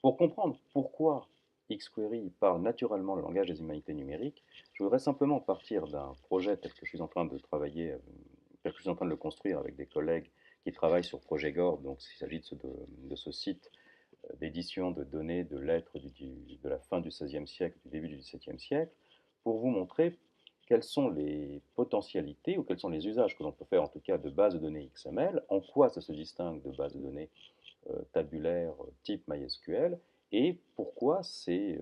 Pour comprendre pourquoi xQuery parle naturellement le langage des humanités numériques, je voudrais simplement partir d'un projet tel que je suis en train de travailler, tel que je suis en train de le construire avec des collègues qui travaillent sur Projet Gord. Donc, il s'agit de ce site d'édition de données de lettres de la fin du XVIe siècle, du début du XVIIe siècle, pour vous montrer quelles sont les potentialités ou quels sont les usages que l'on peut faire en tout cas de bases de données XML, en quoi ça se distingue de bases de données tabulaires type MySQL et pourquoi ces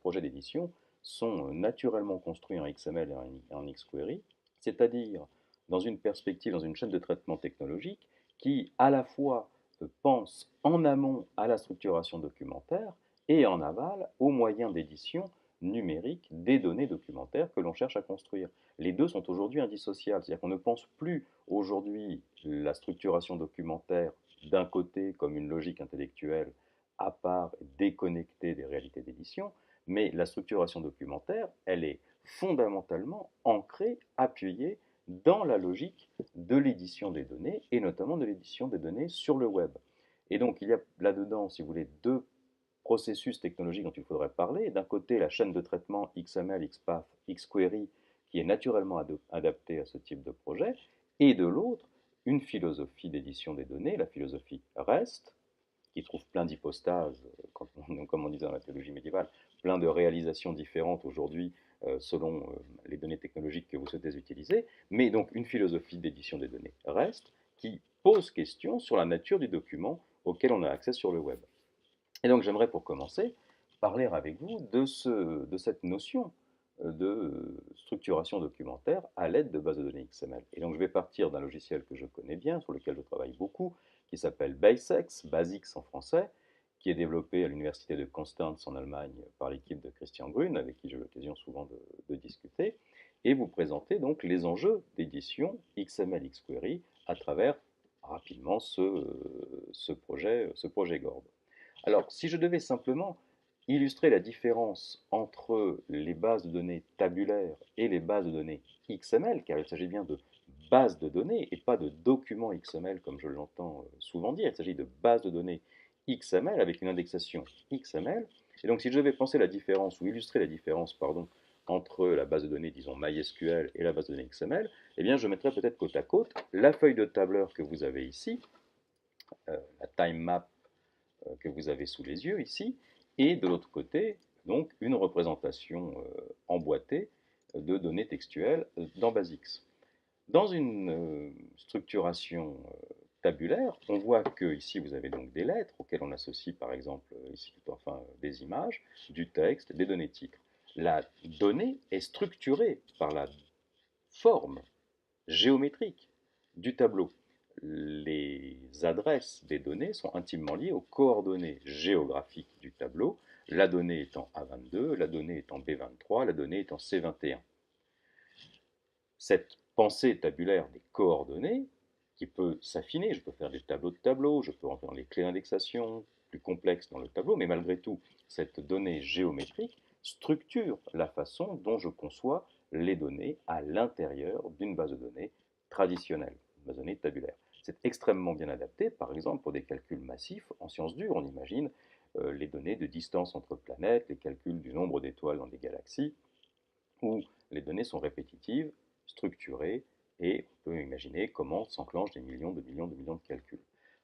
projets d'édition sont naturellement construits en XML et en xQuery, c'est-à-dire dans une perspective, dans une chaîne de traitement technologique qui à la fois pense en amont à la structuration documentaire et en aval aux moyens d'édition numérique des données documentaires que l'on cherche à construire. Les deux sont aujourd'hui indissociables, c'est-à-dire qu'on ne pense plus aujourd'hui la structuration documentaire d'un côté comme une logique intellectuelle à part, déconnectée des réalités d'édition, mais la structuration documentaire, elle est fondamentalement ancrée, appuyée dans la logique de l'édition des données, et notamment de l'édition des données sur le web. Et donc, il y a là-dedans, si vous voulez, deux processus technologiques dont il faudrait parler. D'un côté, la chaîne de traitement XML, XPath, XQuery, qui est naturellement adaptée à ce type de projet, et de l'autre, une philosophie d'édition des données, la philosophie REST, qui trouve plein d'hypostases, comme on disait dans la théologie médiévale, plein de réalisations différentes aujourd'hui selon les données technologiques que vous souhaitez utiliser, mais donc une philosophie d'édition des données REST qui pose question sur la nature du document auquel on a accès sur le web. Et donc j'aimerais pour commencer parler avec vous de cette notion de structuration documentaire à l'aide de bases de données XML. Et donc je vais partir d'un logiciel que je connais bien, sur lequel je travaille beaucoup, qui s'appelle BASIX, BASIX en français, qui est développé à l'université de Constance en Allemagne par l'équipe de Christian Grün, avec qui j'ai l'occasion souvent de discuter, et vous présenter donc les enjeux d'édition XML XQuery à travers rapidement ce projet Gord. Alors, si je devais simplement illustrer la différence entre les bases de données tabulaires et les bases de données XML, car il s'agit bien de bases de données et pas de documents XML comme je l'entends souvent dire, il s'agit de bases de données XML avec une indexation XML. Et donc, si je devais penser la différence ou illustrer la différence, pardon, entre la base de données, disons MySQL et la base de données XML, eh bien, je mettrais peut-être côte à côte la feuille de tableur que vous avez ici, la time map que vous avez sous les yeux ici, et de l'autre côté, donc, une représentation emboîtée de données textuelles dans BASIX. Dans une structuration tabulaire, on voit que ici vous avez donc des lettres auxquelles on associe par exemple ici enfin des images, du texte, des données titres. La donnée est structurée par la forme géométrique du tableau. Les adresses des données sont intimement liées aux coordonnées géographiques du tableau, la donnée étant A22, la donnée étant B23, la donnée étant C21. Cette pensée tabulaire des coordonnées, qui peut s'affiner, je peux faire des tableaux de tableaux, je peux rentrer dans les clés d'indexation, plus complexes dans le tableau, mais malgré tout, cette donnée géométrique structure la façon dont je conçois les données à l'intérieur d'une base de données traditionnelle, une base de données tabulaire. C'est extrêmement bien adapté, par exemple, pour des calculs massifs en sciences dures. On imagine les données de distance entre planètes, les calculs du nombre d'étoiles dans des galaxies, où les données sont répétitives, structurées, et on peut imaginer comment s'enclenchent des millions de millions de millions de calculs.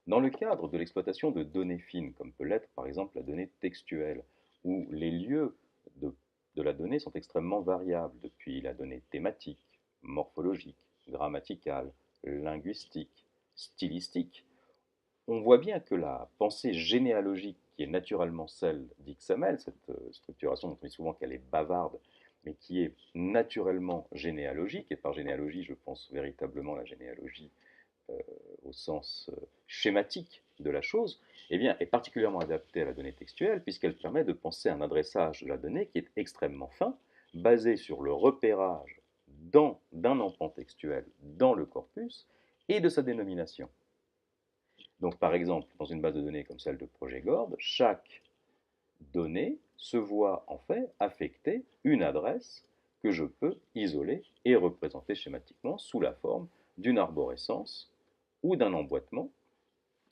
Dans le cadre de l'exploitation de données fines, comme peut l'être par exemple la donnée textuelle, où les lieux de la donnée sont extrêmement variables, depuis la donnée thématique, morphologique, grammaticale, linguistique, stylistique, on voit bien que la pensée généalogique, qui est naturellement celle d'XML, cette structuration dont on dit souvent qu'elle est bavarde, mais qui est naturellement généalogique, et par généalogie, je pense véritablement la généalogie euh, au sens schématique de la chose, eh bien, est particulièrement adaptée à la donnée textuelle, puisqu'elle permet de penser un adressage de la donnée qui est extrêmement fin, basé sur le repérage d'un empan textuel dans le corpus et de sa dénomination. Donc, par exemple, dans une base de données comme celle de Projet Gord, chaque donnée se voit en fait affecter une adresse que je peux isoler et représenter schématiquement sous la forme d'une arborescence ou d'un emboîtement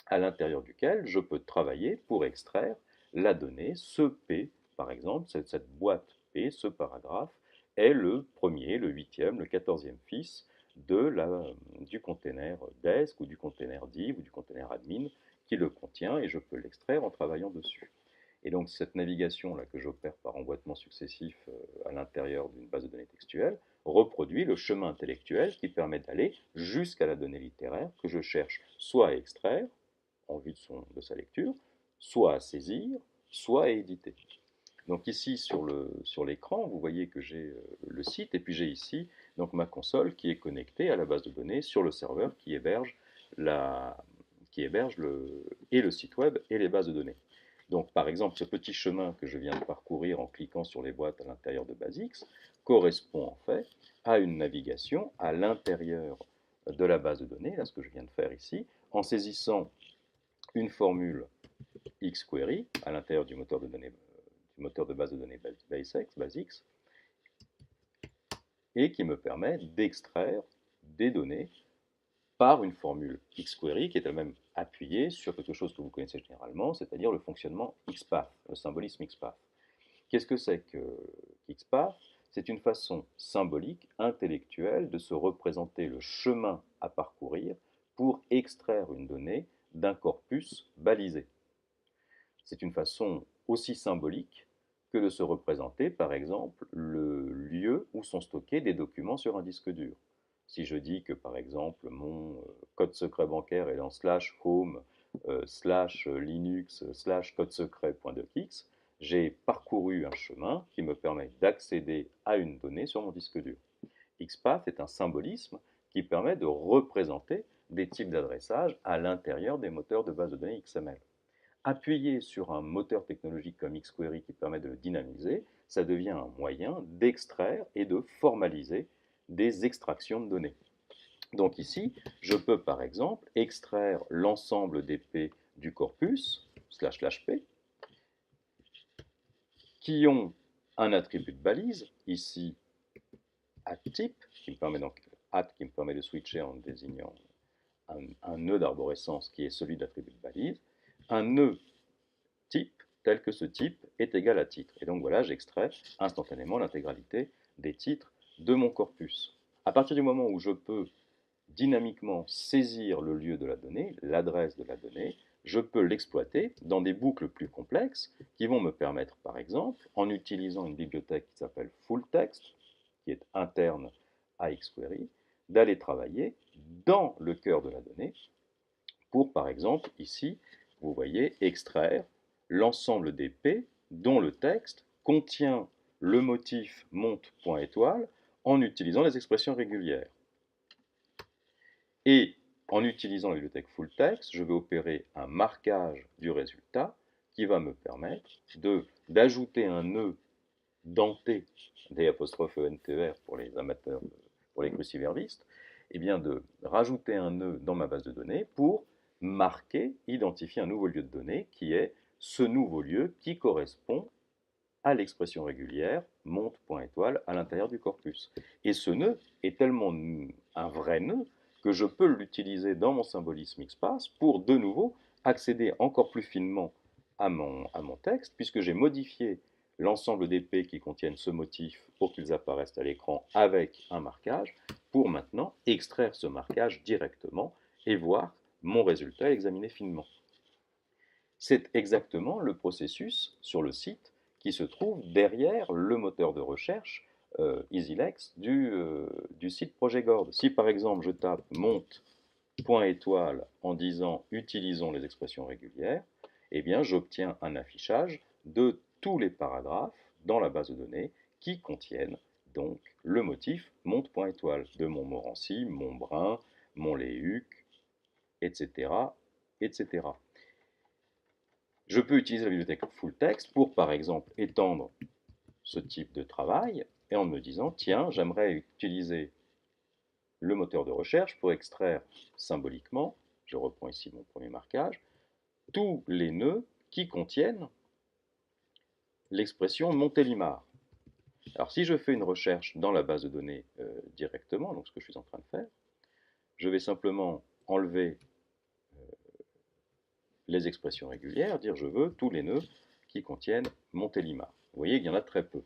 à l'intérieur duquel je peux travailler pour extraire la donnée, ce P, par exemple, cette boîte P, ce paragraphe, est le premier, le huitième, le 14e fils du container desk ou du container div ou du container admin qui le contient et je peux l'extraire en travaillant dessus. Et donc cette navigation-là que j'opère par emboîtement successif à l'intérieur d'une base de données textuelle reproduit le chemin intellectuel qui permet d'aller jusqu'à la donnée littéraire que je cherche soit à extraire en vue de sa lecture, soit à saisir, soit à éditer. Donc ici sur l'écran, vous voyez que j'ai le site et puis j'ai ici donc ma console qui est connectée à la base de données sur le serveur qui héberge, le site web et les bases de données. Donc par exemple ce petit chemin que je viens de parcourir en cliquant sur les boîtes à l'intérieur de BASIX correspond en fait à une navigation à l'intérieur de la base de données, là ce que je viens de faire ici, en saisissant une formule XQuery à l'intérieur du moteur de base de données BASIX, et qui me permet d'extraire des données par une formule XQuery qui est elle-même appuyée sur quelque chose que vous connaissez généralement, c'est-à-dire le fonctionnement XPath, le symbolisme XPath. Qu'est-ce que c'est que XPath? C'est une façon symbolique, intellectuelle, de se représenter le chemin à parcourir pour extraire une donnée d'un corpus balisé. C'est une façon aussi symbolique que de se représenter, par exemple, le lieu où sont stockés des documents sur un disque dur. Si je dis que, par exemple, mon code secret bancaire est dans /home /linux /code secret.docx, j'ai parcouru un chemin qui me permet d'accéder à une donnée sur mon disque dur. XPath est un symbolisme qui permet de représenter des types d'adressage à l'intérieur des moteurs de base de données XML. Appuyer sur un moteur technologique comme XQuery qui permet de le dynamiser, ça devient un moyen d'extraire et de formaliser des extractions de données. Donc ici, je peux par exemple extraire l'ensemble des P du corpus, //P, qui ont un attribut de balise, ici @type, qui me permet donc qui me permet de switcher en désignant un nœud d'arborescence qui est celui de l'attribut de balise, un nœud type tel que ce type est égal à titre. Et donc voilà, j'extrais instantanément l'intégralité des titres de mon corpus. À partir du moment où je peux dynamiquement saisir le lieu de la donnée, l'adresse de la donnée, je peux l'exploiter dans des boucles plus complexes qui vont me permettre, par exemple, en utilisant une bibliothèque qui s'appelle fulltext, qui est interne à XQuery, d'aller travailler dans le cœur de la donnée pour, par exemple, ici, vous voyez, extraire l'ensemble des P dont le texte contient le motif monte point étoile en utilisant les expressions régulières. Et en utilisant la bibliothèque fulltext, je vais opérer un marquage du résultat qui va me permettre d'ajouter un nœud denté, d'E'(ENTER pour les amateurs, pour les cruciverbistes, et bien de rajouter un nœud dans ma base de données pour marquer, identifier un nouveau lieu de données qui est ce nouveau lieu qui correspond à l'expression régulière monte.étoile à l'intérieur du corpus. Et ce nœud est tellement un vrai nœud que je peux l'utiliser dans mon symbolisme XPath pour de nouveau accéder encore plus finement à mon texte, puisque j'ai modifié l'ensemble des P qui contiennent ce motif pour qu'ils apparaissent à l'écran avec un marquage, pour maintenant extraire ce marquage directement et voir mon résultat examiné finement. C'est exactement le processus sur le site qui se trouve derrière le moteur de recherche EasyLex du site Projet Gord. Si par exemple je tape monte.étoile en disant utilisons les expressions régulières, eh bien j'obtiens un affichage de tous les paragraphes dans la base de données qui contiennent donc le motif monte.étoile de mon Montmorency, Montbrun, Montléhuc, etc., etc. Je peux utiliser la bibliothèque fulltext pour, par exemple, étendre ce type de travail et en me disant, tiens, j'aimerais utiliser le moteur de recherche pour extraire symboliquement, je reprends ici mon premier marquage, tous les nœuds qui contiennent l'expression Montélimar. Alors si je fais une recherche dans la base de données directement, donc ce que je suis en train de faire, je vais simplement enlever les expressions régulières, dire je veux tous les nœuds qui contiennent Montélimar. Vous voyez qu'il y en a très peu.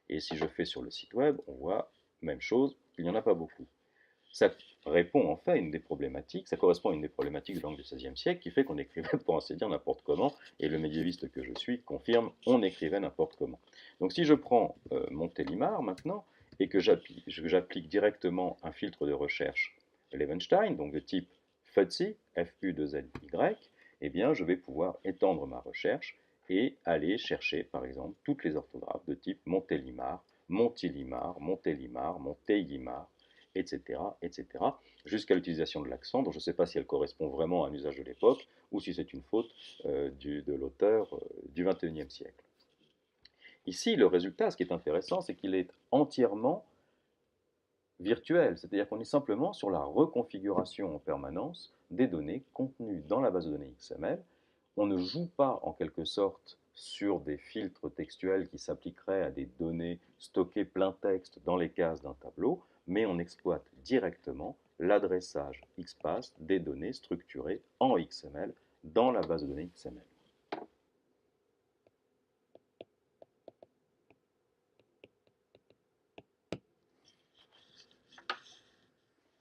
Et si je fais sur le site web, on voit, même chose, qu'il n'y en a pas beaucoup. Ça répond en fait à une des problématiques, ça correspond à une des problématiques de langue du XVIe siècle qui fait qu'on écrivait pour ainsi dire n'importe comment, et le médiéviste que je suis confirme, on écrivait n'importe comment. Donc si je prends Montélimar maintenant, et que j'applique directement un filtre de recherche Levenstein, donc de type FUZY, F-U-2-Z-Y, eh bien je vais pouvoir étendre ma recherche et aller chercher par exemple toutes les orthographes de type Montélimar, Montélimar, Montélimar, Montélimar, etc., etc., jusqu'à l'utilisation de l'accent, dont je ne sais pas si elle correspond vraiment à un usage de l'époque, ou si c'est une faute de l'auteur du XXIe siècle. Ici, le résultat, ce qui est intéressant, c'est qu'il est entièrement virtuel, c'est-à-dire qu'on est simplement sur la reconfiguration en permanence des données contenues dans la base de données XML. On ne joue pas en quelque sorte sur des filtres textuels qui s'appliqueraient à des données stockées plein texte dans les cases d'un tableau, mais on exploite directement l'adressage XPath des données structurées en XML dans la base de données XML.